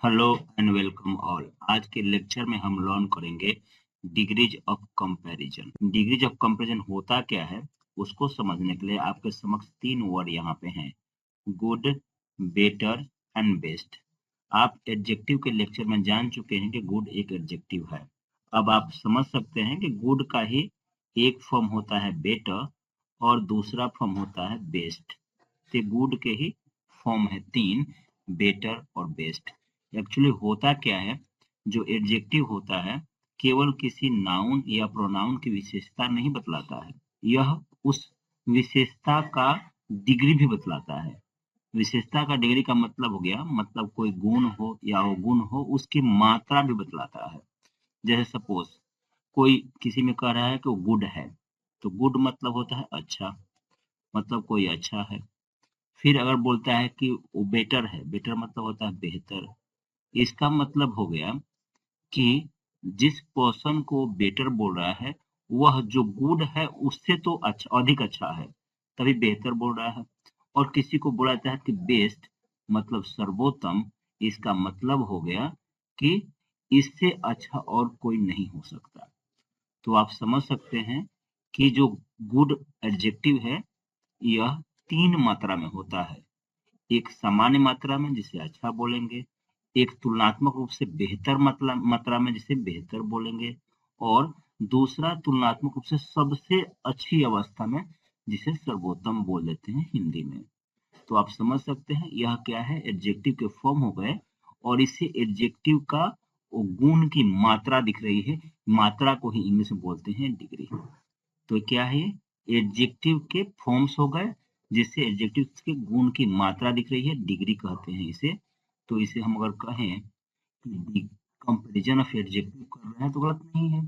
Hello and welcome all. आज के lecture में हम लर्न करेंगे degrees of comparison. Degrees of comparison होता क्या है उसको समझने के लिए आपके समक्ष तीन वर्ड यहाँ पे हैं, गुड, बेटर एंड बेस्ट। आप एडजेक्टिव के लेक्चर में जान चुके हैं कि गुड एक एडजेक्टिव है। अब आप समझ सकते हैं कि गुड का ही एक फॉर्म होता है बेटर और दूसरा फॉर्म होता है बेस्ट। तो गुड के ही फॉर्म है तीन, बेटर और बेस्ट। एक्चुअली होता क्या है, जो एडजेक्टिव होता है केवल किसी नाउन या प्रोनाउन की विशेषता नहीं बतलाता है, यह उस विशेषता का डिग्री भी बतलाता है। विशेषता का डिग्री का मतलब हो गया, मतलब कोई गुण हो या अवगुण हो उसकी मात्रा भी बतलाता है। जैसे सपोज कोई किसी में कह रहा है कि वो गुड है, तो गुड मतलब होता है अच्छा, मतलब कोई अच्छा है। फिर अगर बोलता है कि वो बेटर है, बेटर मतलब होता है बेहतर। इसका मतलब हो गया कि जिस पर्सन को बेटर बोल रहा है वह जो गुड है उससे तो अच्छा, अधिक अच्छा है, तभी बेहतर बोल रहा है। और किसी को बोला जाता है कि बेस्ट मतलब सर्वोत्तम, इसका मतलब हो गया कि इससे अच्छा और कोई नहीं हो सकता। तो आप समझ सकते हैं कि जो गुड एडजेक्टिव है यह तीन मात्रा में होता है। एक सामान्य मात्रा में जिसे अच्छा बोलेंगे, एक तुलनात्मक रूप से बेहतर मात्रा में जिसे बेहतर बोलेंगे, और दूसरा तुलनात्मक रूप से सबसे अच्छी अवस्था में जिसे सर्वोत्तम बोल देते हैं हिंदी में। तो आप समझ सकते हैं यह क्या है, एडजेक्टिव के फॉर्म हो गए। और इसे एडजेक्टिव का वो गुण की मात्रा दिख रही है, मात्रा को ही इंग्लिश में बोलते हैं डिग्री। तो क्या है, एडजेक्टिव के फॉर्म्स हो गए जिससे एडजेक्टिव के गुण की मात्रा दिख रही है, डिग्री कहते हैं इसे। तो इसे हम अगर कहें कि कंपैरिजन ऑफ एडजेक्टिव कर रहे हैं तो गलत नहीं है,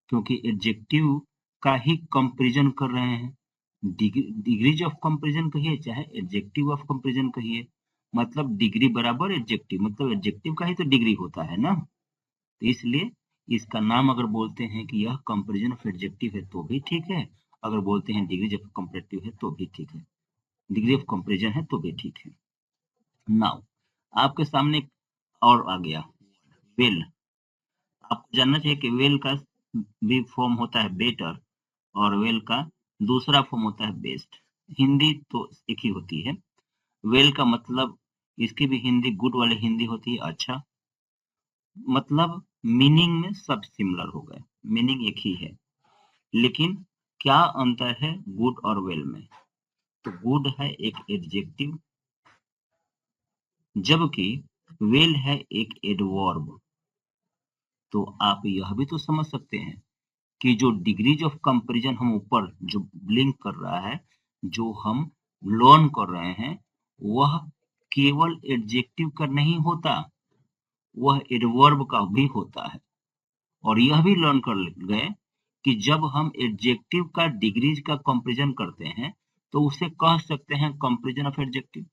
क्योंकि एडजेक्टिव का ही कंपैरिजन कर रहे हैं। डिग्रीज ऑफ कंपैरिजन कहिए चाहे एडजेक्टिव ऑफ कंपैरिजन कहिए, मतलब डिग्री बराबर एडजेक्टिव, मतलब एडजेक्टिव का ही तो डिग्री होता है ना। तो इसलिए इसका नाम अगर बोलते हैं कि यह कंपैरिजन ऑफ एडजेक्टिव है तो भी ठीक है, अगर बोलते हैं डिग्री ऑफ कंपैरेटिव है तो भी ठीक है, डिग्री ऑफ कंपैरिजन है तो भी ठीक है। नाउ आपके सामने एक और आ गया, वेल। आपको जानना चाहिए कि वेल का भी फॉर्म होता है बेटर और वेल का दूसरा फॉर्म होता है बेस्ट। हिंदी तो एक ही होती है। वेल का मतलब इसकी भी हिंदी गुड वाली हिंदी होती है अच्छा, मतलब मीनिंग में सब सिमिलर हो गए, मीनिंग एक ही है। लेकिन क्या अंतर है गुड और वेल में? तो गुड है एक एडजेक्टिव, जबकि वेल है एक एडवर्ब। तो आप यह भी तो समझ सकते हैं कि जो डिग्रीज ऑफ कंपैरिजन हम ऊपर जो लिंक कर रहा है, जो हम लर्न कर रहे हैं, वह केवल एडजेक्टिव का नहीं होता, वह एडवर्ब का भी होता है। और यह भी लर्न कर गए कि जब हम एडजेक्टिव का डिग्रीज का कंपैरिजन करते हैं तो उसे कह सकते हैं कंपैरिजन ऑफ एडजेक्टिव।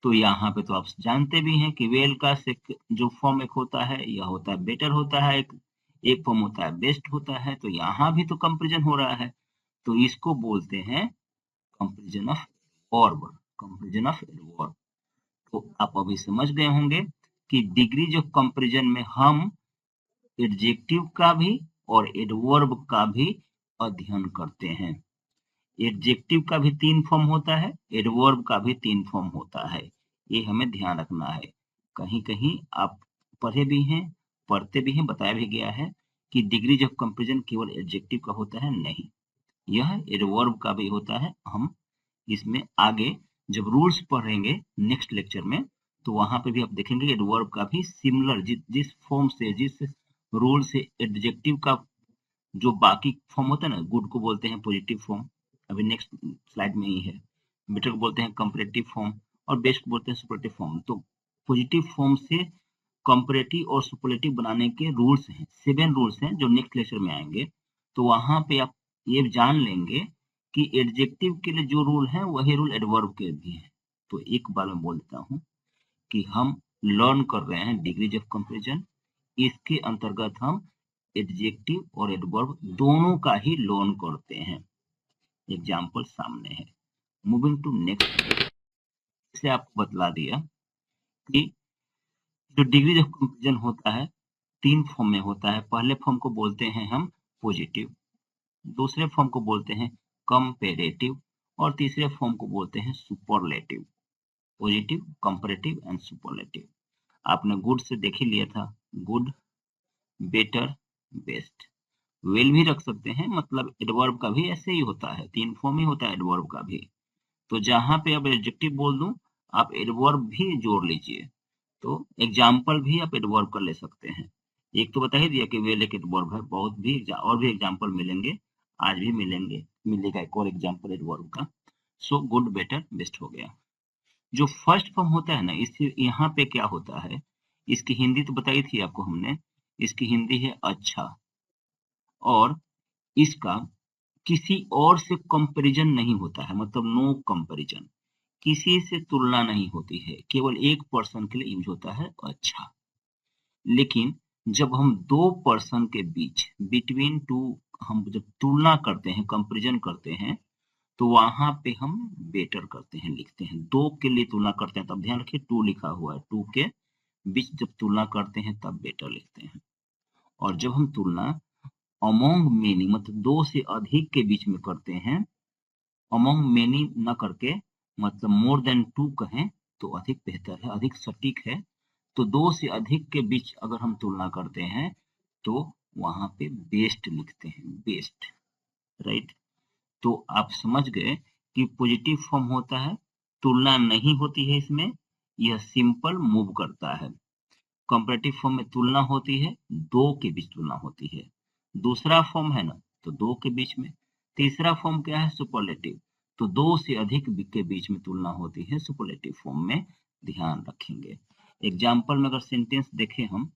तो यहाँ पे तो आप जानते भी हैं कि वेल का जो फॉर्म एक होता है यह होता है बेटर होता है, एक फॉर्म होता है बेस्ट होता है। तो यहाँ भी तो कंपैरिजन हो रहा है, तो इसको बोलते हैं comparison of verb, comparison of verb. तो आप अभी समझ गए होंगे कि डिग्रीज ऑफ कंपैरिजन में हम एडजेक्टिव का भी और एडवर्ब का भी अध्ययन करते हैं। एडजेक्टिव का भी तीन फॉर्म होता है, एडवर्ब का भी तीन फॉर्म होता है, ये हमें ध्यान रखना है। कहीं कहीं आप पढ़े भी हैं, पढ़ते भी हैं, बताया भी गया है कि डिग्रीज ऑफ कंपैरिजन केवल एडजेक्टिव का होता है, नहीं, यह एडवर्ब का भी होता है। हम इसमें आगे जब रूल्स पढ़ेंगे नेक्स्ट लेक्चर में, तो वहां पे भी आप देखेंगे एडवर्ब का भी सिमिलर जिस फॉर्म से, जिस रूल से एडजेक्टिव का जो बाकी फॉर्म होता है ना, गुड को बोलते हैं पॉजिटिव फॉर्म, अभी नेक्स्ट स्लाइड में ही है। बेटर को बोलते हैं कंपैरेटिव फॉर्म और बेस्ट को बोलते हैं सुपरलेटिव फॉर्म। तो पॉजिटिव फॉर्म से कंपैरेटिव और सुपरलेटिव बनाने के रूल्स हैं, 7 रूल्स हैं जो नेक्स्ट लेक्चर में आएंगे। तो वहां पे आप ये जान लेंगे कि एडजेक्टिव के लिए जो रूल है वही रूल एडवर्ब के भी है। तो एक बार मैं बोल देता हूँ कि हम लर्न कर रहे हैं डिग्रीज ऑफ कंपैरिजन, इसके अंतर्गत हम एडजेक्टिव और एडवर्ब दोनों का ही लर्न करते हैं। एग्जाम्पल सामने है। मूविंग टू नेक्स्ट, से आपको बतला दिया कि जो डिग्रीज ऑफ कंपैरिजन होता है 3 फॉर्म में होता है। पहले फॉर्म को बोलते हैं हम पॉजिटिव, दूसरे फॉर्म को बोलते हैं कंपैरेटिव और तीसरे फॉर्म को बोलते हैं superlative. Positive, comparative and superlative. आपने गुड से देख ही लिया था, गुड, बेटर, बेस्ट। वेल भी रख सकते हैं, मतलब एडवर्ब का भी ऐसे ही होता है, 3 फॉर्म ही होता है एडवर्ब का भी। तो जहाँ पे अब एडजेक्टिव बोल दूं, आप एडवर्ब भी जोड़ लीजिए। तो एग्जाम्पल भी आप एडवर्ब का ले सकते हैं। एक तो बता ही दिया कि वेल एक एडवर्ब है, बहुत भी और भी एग्जाम्पल मिलेंगे, आज भी मिलेगा एक और एग्जाम्पल एडवर्ब का। सो गुड, बेटर, बेस्ट हो गया। जो फर्स्ट फॉर्म होता है ना, इससे यहाँ पे क्या होता है, इसकी हिंदी तो बताई थी आपको हमने, इसकी हिंदी है अच्छा, और इसका किसी और से कंपैरिजन नहीं होता है, मतलब नो कंपैरिजन, किसी से तुलना नहीं होती है, केवल एक पर्सन के लिए यूज होता है अच्छा। लेकिन जब हम दो पर्सन के बीच, बिटवीन टू, हम जब तुलना करते हैं, कंपैरिजन करते हैं, तो वहां पे हम बेटर करते हैं, लिखते हैं। दो के लिए तुलना करते हैं तब ध्यान रखिए टू लिखा हुआ है, टू के बीच जब तुलना करते हैं तब बेटर लिखते हैं। और जब हम तुलना अमोंग मेनी, मतलब दो से अधिक के बीच में करते हैं, अमोंग मेनी न करके, मतलब मोर देन टू कहें तो अधिक बेहतर है, अधिक सटीक है। तो दो से अधिक के बीच अगर हम तुलना करते हैं तो वहां पे बेस्ट लिखते हैं, बेस्ट, राइट। तो आप समझ गए कि पॉजिटिव फॉर्म होता है, तुलना नहीं होती है इसमें, यह सिंपल मूव करता है। कंपैरेटिव फॉर्म में तुलना होती है, दो के बीच तुलना होती है। दूसरा फॉर्म है ना, तो दो के बीच में। तीसरा फॉर्म क्या है, सुपरलेटिव, तो दो से अधिक के बीच में तुलना होती है सुपरलेटिव फॉर्म में, ध्यान रखेंगे। एग्जाम्पल में अगर सेंटेंस देखें हम,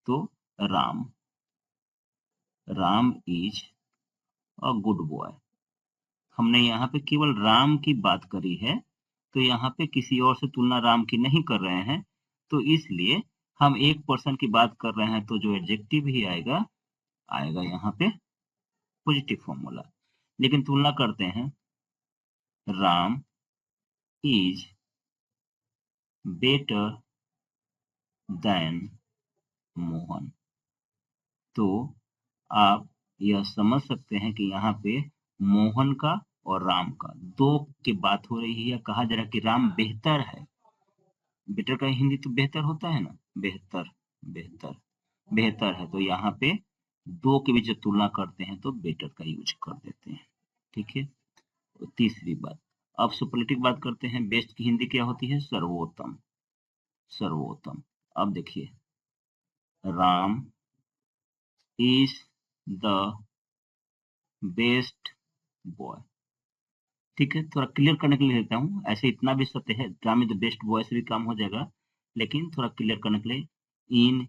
तो Ram, Ram is a good boy. हमने यहाँ पे केवल राम की बात करी है, तो यहाँ पे किसी और से तुलना राम की नहीं कर रहे हैं, तो इसलिए हम एक पर्सन की बात कर रहे हैं, तो जो एडजेक्टिव ही आएगा, आएगा यहाँ पे पॉजिटिव फॉर्म वाला। लेकिन तुलना करते हैं, Ram is better than Mohan. तो आप यह समझ सकते हैं कि यहाँ पे मोहन का और राम का दो की बात हो रही है, या कहा जा रहा है कि राम बेहतर है। बेटर का हिंदी तो बेहतर होता है ना, बेहतर, बेहतर, बेहतर है। तो यहाँ पे दो के बीच जब तुलना करते हैं तो बेटर का यूज कर देते हैं, ठीक है। तो तीसरी बात, अब सुपरलेटिव बात करते हैं। बेस्ट की हिंदी क्या होती है, सर्वोत्तम, सर्वोत्तम। अब देखिए, Ram is the best boy, ठीक है। थोड़ा क्लियर करने के लिए लेता हूँ, ऐसे इतना भी सत्य है, Ram is the best boy से भी काम हो जाएगा, लेकिन थोड़ा क्लियर करने के लिए, इन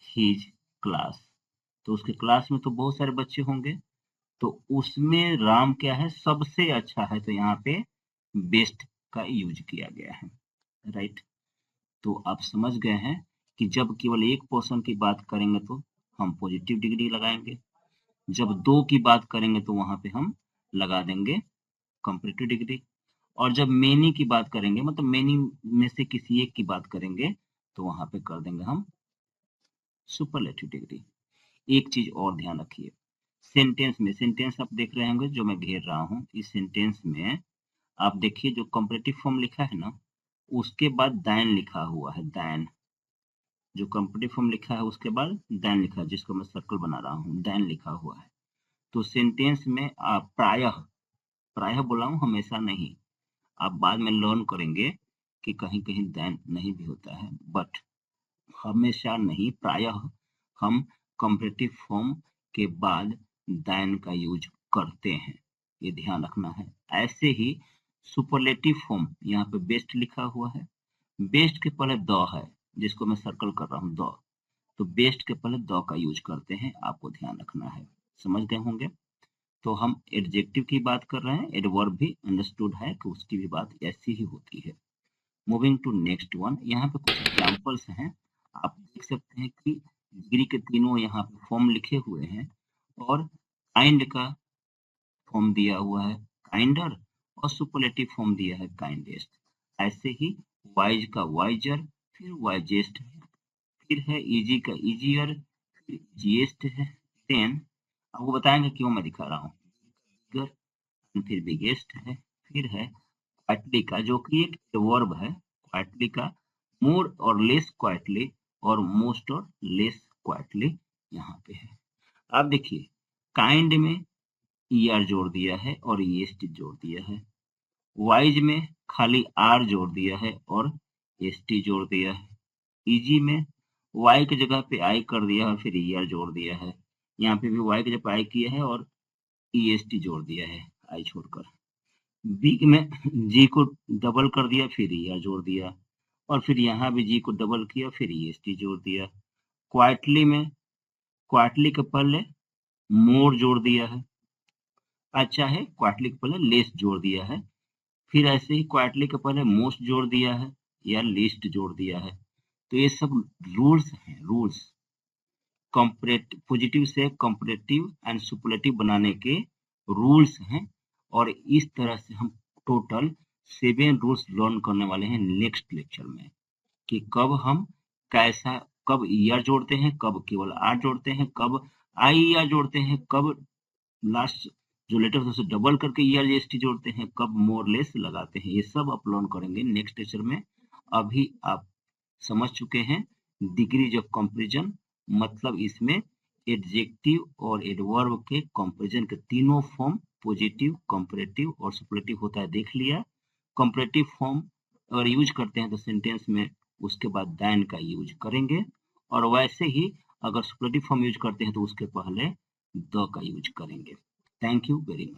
हिज क्लास, तो उसके क्लास में तो बहुत सारे बच्चे होंगे, तो उसमें राम क्या है, सबसे अच्छा है, तो यहाँ पे बेस्ट का यूज किया गया है, राइट। तो आप समझ गए हैं कि जब केवल एक पर्सन की बात करेंगे तो हम पॉजिटिव डिग्री लगाएंगे, जब दो की बात करेंगे तो वहां पे हम लगा देंगे कंपैरेटिव डिग्री, और जब मेनी की बात करेंगे, मतलब मेनी में से किसी एक की बात करेंगे, तो वहां पे कर देंगे हम सुपरलेटिव डिग्री। एक चीज और ध्यान रखिए, सेंटेंस में, सेंटेंस आप देख रहे होंगे जो मैं घेर रहा हूँ, इस सेंटेंस में आप देखिए जो कंपैरेटिव फॉर्म लिखा है ना, उसके बाद दैन लिखा हुआ है, दैन, जो कंपैरेटिव फॉर्म लिखा है उसके बाद दैन लिखा है, जिसको मैं सर्कल बना रहा हूँ, दैन लिखा हुआ है। तो सेंटेंस में आप प्रायः, प्रायः बोला हूँ, हमेशा नहीं, आप बाद में लर्न करेंगे कि कहीं कहीं दैन नहीं भी होता है, बट हमेशा नहीं, प्रायः हम कंपैरेटिव फॉर्म के बाद दैन का यूज करते हैं, ये ध्यान रखना है। ऐसे ही सुपरलेटिव फॉर्म, यहाँ पे बेस्ट लिखा हुआ है, बेस्ट के पहले द है, जिसको मैं सर्कल कर रहा हूँ, द, तो बेस्ट के पहले द का यूज करते हैं, आपको ध्यान रखना है, समझ गए होंगे। तो हम एडजेक्टिव की बात कर रहे हैं, एडवर्ब भी अंडरस्टूड है कि उसकी भी बात ऐसी ही होती है। मूविंग टू नेक्स्ट वन, यहाँ पे कुछ एग्जाम्पल्स हैं, आप देख सकते हैं कि डिग्री के तीनों यहाँ पे फॉर्म लिखे हुए हैं, और काइंड का फॉर्म दिया हुआ है, काइंडर, और सुपरलेटिव फॉर्म दिया है, काइंडेस्ट। ऐसे ही वाइज का वाइजर, फिर वाइजेस्ट है, फिर है इजी का इजियर, फिर जीएस्ट है, देन आपको बताएंगे क्यों मैं दिखा रहा हूँ, फिर बिगेस्ट है, फिर है क्वाइटली का जो कि एक वर्ब है, क्वाइटली का मोर और लेस क्वाइटली और मोस्ट और लेस क्वाइटली यहाँ पे है। अब देखिए काइंड में ईआर जोड़ दिया है और ईएसटी जोड़ दिया है, वाइज में खाली आर जोड़ दिया है और एसटी जोड़ दिया है, इजी में वाई की जगह पे आई कर दिया है फिर ईआर जोड़ दिया है, यहाँ पे भी वाई की जगह पे आई किया है और ईएसटी जोड़ दिया है आई छोड़कर, बिग में जी को डबल कर दिया फिर ईआर जोड़ दिया और फिर यहाँ भी जी को डबल किया फिर ईएसटी जोड़ दिया, क्वाइटली में क्वाइटली के पहले मोर जोड़ दिया है, अच्छा है क्वाइटली के पहले लेस जोड़ दिया है, फिर ऐसे ही क्वाइटली के पहले मोस्ट जोड़ दिया है या लिस्ट जोड़ दिया है। तो ये सब रूल्स हैं, रूल्स कंपैरेटिव पॉजिटिव से कंपैरेटिव एंड सुपरलेटिव बनाने के रूल्स हैं और इस तरह से हम टोटल 7 रूल्स लर्न करने वाले हैं नेक्स्ट लेक्चर में कि कब हम कैसा कब ईआर जोड़ते हैं, कब केवल आर जोड़ते हैं, कब आई आर जोड़ते हैं, कब लास्ट जो लेटर है उसे डबल करके ईआरजीएसटी जोड़ते हैं, कब मोर लेस लगाते हैं, ये सब आप लर्न करेंगे नेक्स्ट लेक्चर में। अभी आप समझ चुके हैं डिग्रीज ऑफ कंपैरिजन, मतलब इसमें एडजेक्टिव और एडवर्ब के कंपैरिजन के तीनों फॉर्म पॉजिटिव, कंपैरेटिव और सुपरलेटिव होता है, देख लिया। कंपैरेटिव फॉर्म अगर यूज करते हैं तो सेंटेंस में उसके बाद दैन का यूज करेंगे और वैसे ही अगर सुपरलेटिव फॉर्म यूज करते हैं तो उसके पहले द का यूज करेंगे। Thank you very much.